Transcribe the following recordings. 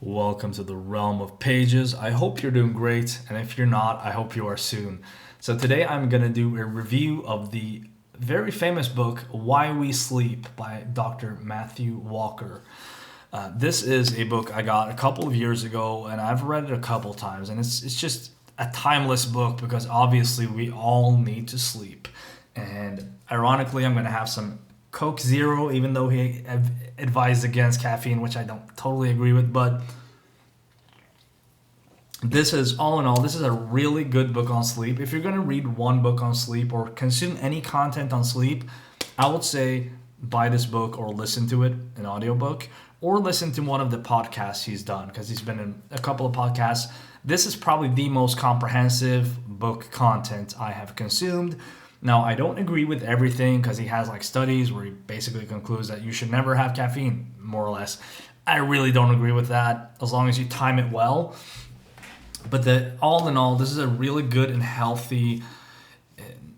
Welcome to the realm of pages. I hope you're doing great, and if you're not, I hope you are soon. So, today I'm going to do a review of the very famous book, Why We Sleep by Dr. Matthew Walker. This is a book I got a couple of years ago, and I've read it a couple times, and it's just a timeless book because obviously we all need to sleep. And ironically, I'm going to have some Coke Zero, even though he advised against caffeine, which I don't totally agree with. But this is, all in all, this is a really good book on sleep. If you're going to read one book on sleep or consume any content on sleep, I would say buy this book or listen to it, an audiobook, or listen to one of the podcasts he's done because he's been in a couple of podcasts. This is probably the most comprehensive book content I have consumed. Now, I don't agree with everything because he has like studies where he basically concludes that you should never have caffeine, more or less. I really don't agree with that as long as you time it well. But all in all, this is a really good and healthy,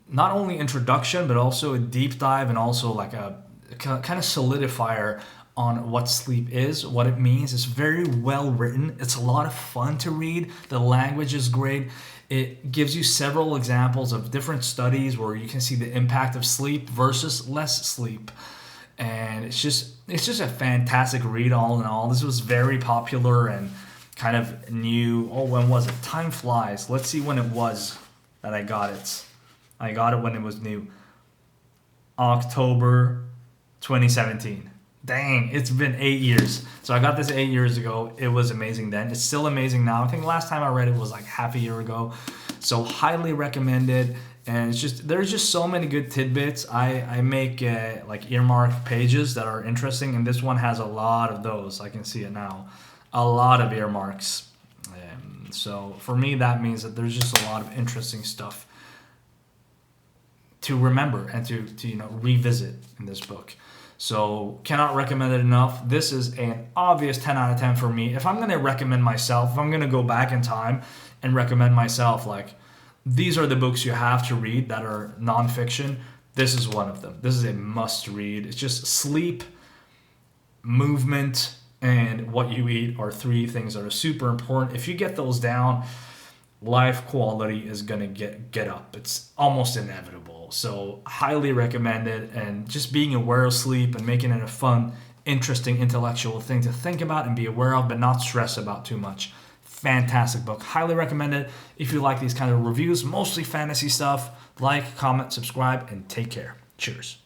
not only introduction, but also a deep dive and also like a kind of solidifier on what sleep is, what it means. It's very well written. It's a lot of fun to read. The language is great. It gives you several examples of different studies where you can see the impact of sleep versus less sleep. And it's just a fantastic read all in all. This was very popular and kind of new. Oh, when was it? Time flies. Let's see when it was that I got it. I got it when it was new. October 2017. Dang, it's been 8 years. So I got this 8 years ago. It was amazing then. It's still amazing now. I think the last time I read it was like half a year ago. So highly recommended. And there's just so many good tidbits. I make like earmark pages that are interesting, and this one has a lot of those. I can see it now. A lot of earmarks. So for me, that means that there's just a lot of interesting stuff to remember and to revisit in this book. So cannot recommend it enough. This is an obvious 10 out of 10 for me. If I'm going to recommend myself, if I'm going to go back in time and recommend myself, like these are the books you have to read that are nonfiction, this is one of them. This is a must read. It's just sleep, movement, and what you eat are three things that are super important. If you get those down, life quality is going to get up. It's almost inevitable. So highly recommended, and just being aware of sleep and making it a fun, interesting, intellectual thing to think about and be aware of, but not stress about too much. Fantastic book. Highly recommended. If you like these kind of reviews, mostly fantasy stuff, like, comment, subscribe, and take care. Cheers.